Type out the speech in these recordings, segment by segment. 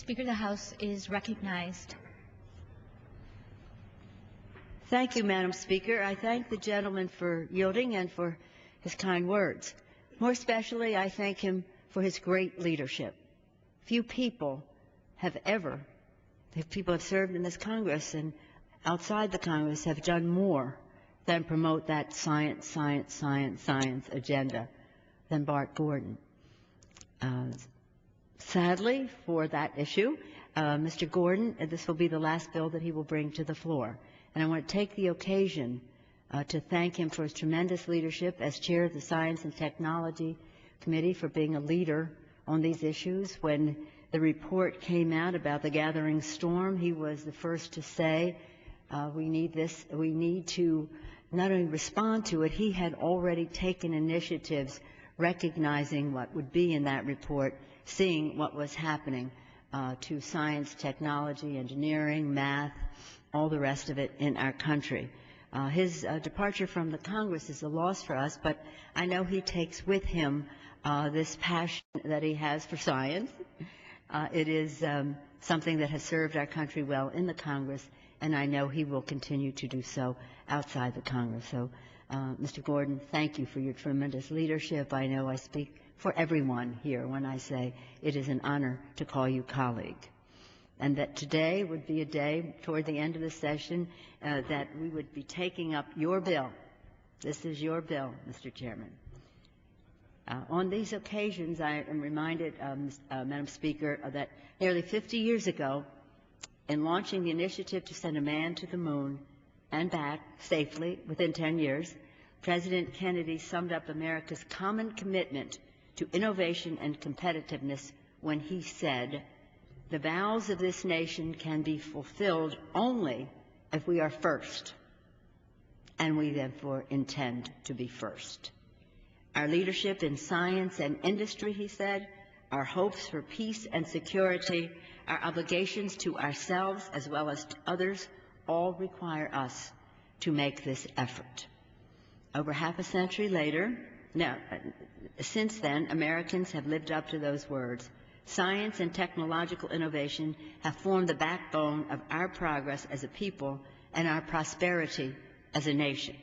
Speaker, the House is recognized. Thank you, Madam Speaker. I thank the gentleman for yielding and for his kind words. More especially, I thank him for his great leadership. Few people have served in this Congress and outside the Congress have done more than promote that science, science, science, science agenda than Bart Gordon. Sadly, for that issue, Mr. Gordon, this will be the last bill that he will bring to the floor. And I want to take the occasion to thank him for his tremendous leadership as chair of the Science and Technology Committee, for being a leader on these issues. When the report came out about the gathering storm, he was the first to say, we need to not only respond to it, he had already taken initiatives recognizing what would be in that report, seeing what was happening to science, technology, engineering, math, all the rest of it in our country. His departure from the Congress is a loss for us, but I know he takes with him this passion that he has for science. It is something that has served our country well in the Congress, and I know he will continue to do so outside the Congress. So, Mr. Gordon, thank you for your tremendous leadership. I know I speak for everyone here when I say it is an honor to call you colleague. And that today would be a day toward the end of the session that we would be taking up your bill. This is your bill, Mr. Chairman. On these occasions, I am reminded, Madam Speaker, that nearly 50 years ago, in launching the initiative to send a man to the moon and back safely within 10 years, President Kennedy summed up America's common commitment to innovation and competitiveness when he said, "The vows of this nation can be fulfilled only if we are first, and we therefore intend to be first." Our leadership in science and industry, he said, our hopes for peace and security, our obligations to ourselves as well as to others, all require us to make this effort. Over half a century later, since then, Americans have lived up to those words. Science and technological innovation have formed the backbone of our progress as a people and our prosperity as a nation.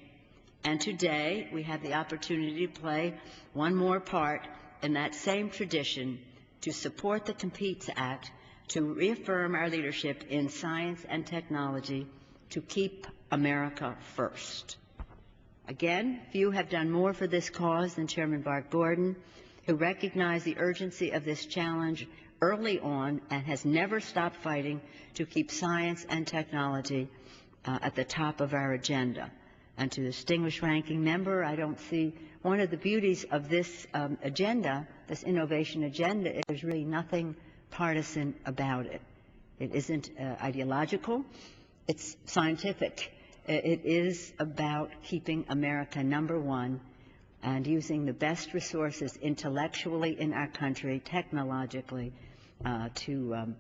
And today, we have the opportunity to play one more part in that same tradition, to support the COMPETES Act, to reaffirm our leadership in science and technology, to keep America first. Again, few have done more for this cause than Chairman Bart Gordon, who recognized the urgency of this challenge early on and has never stopped fighting to keep science and technology at the top of our agenda. And to the distinguished ranking member, I don't see one of the beauties of this agenda, this innovation agenda, is there's really nothing partisan about it. It isn't ideological. It's scientific. It is about keeping America number one and using the best resources intellectually in our country, technologically, to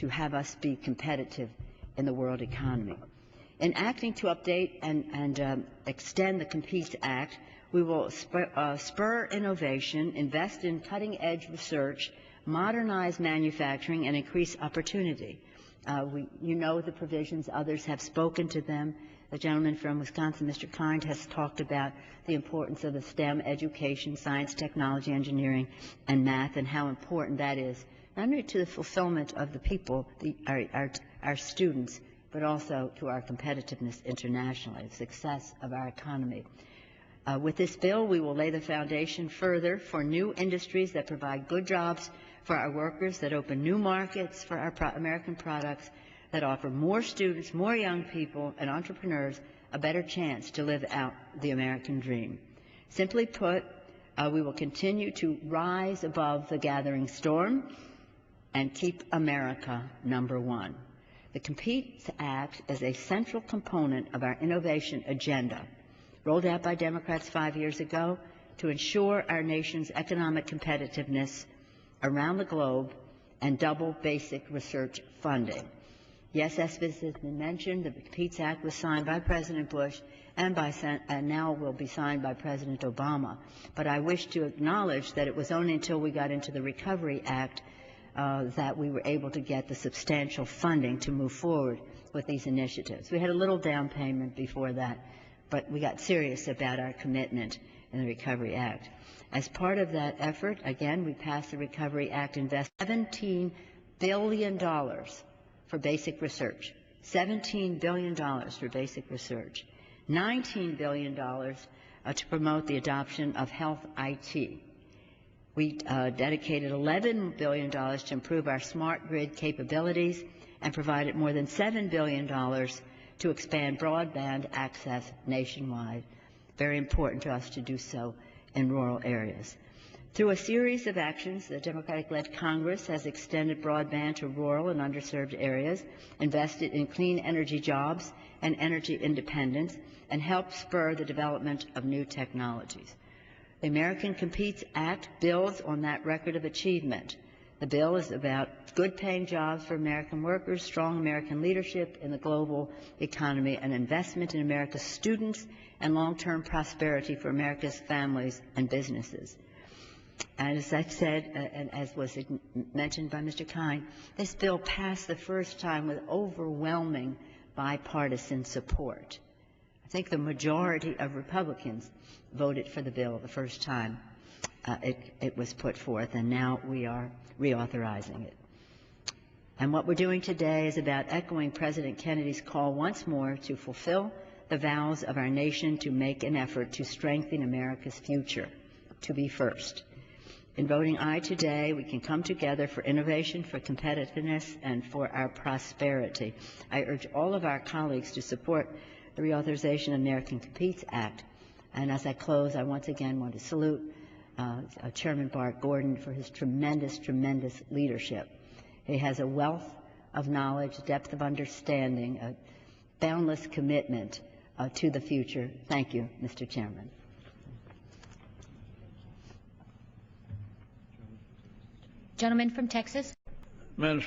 have us be competitive in the world economy. In acting to update and extend the COMPETES Act, we will spur innovation, invest in cutting-edge research, modernize manufacturing, and increase opportunity. You know the provisions. Others have spoken to them. The gentleman from Wisconsin, Mr. Kind, has talked about the importance of the STEM education, science, technology, engineering, and math, and how important that is, not only to the fulfillment of the people, our students, but also to our competitiveness internationally, the success of our economy. With this bill, we will lay the foundation further for new industries that provide good jobs for our workers, that open new markets for our American products, that offer more students, more young people, and entrepreneurs a better chance to live out the American dream. Simply put, we will continue to rise above the gathering storm and keep America number one. The COMPETES Act is a central component of our innovation agenda, rolled out by Democrats 5 years ago to ensure our nation's economic competitiveness around the globe and double basic research funding. Yes, as has been mentioned, the COMPETES Act was signed by President Bush and now will be signed by President Obama. But I wish to acknowledge that it was only until we got into the Recovery Act that we were able to get the substantial funding to move forward with these initiatives. We had a little down payment before that, but we got serious about our commitment in the Recovery Act. As part of that effort, again, we passed the Recovery Act, invest $17 billion for basic research. $17 billion for basic research. $19 billion to promote the adoption of health IT. We dedicated $11 billion to improve our smart grid capabilities and provided more than $7 billion to expand broadband access nationwide. Very important to us to do so in rural areas. Through a series of actions, the Democratic-led Congress has extended broadband to rural and underserved areas, invested in clean energy jobs and energy independence, and helped spur the development of new technologies. The America COMPETES Act builds on that record of achievement. The bill is about good-paying jobs for American workers, strong American leadership in the global economy, and investment in America's students and long-term prosperity for America's families and businesses. And as I said, and as was mentioned by Mr. Kine, this bill passed the first time with overwhelming bipartisan support. I think the majority of Republicans voted for the bill the first time it was put forth, and now we are reauthorizing it. And what we're doing today is about echoing President Kennedy's call once more to fulfill the vows of our nation to make an effort to strengthen America's future, to be first. In voting aye today, we can come together for innovation, for competitiveness, and for our prosperity. I urge all of our colleagues to support the reauthorization of the America COMPETES Act. And as I close, I once again want to salute Chairman Bart Gordon for his tremendous, tremendous leadership. He has a wealth of knowledge, depth of understanding, a boundless commitment to the future. Thank you, Mr. Chairman. Gentleman from Texas. Madam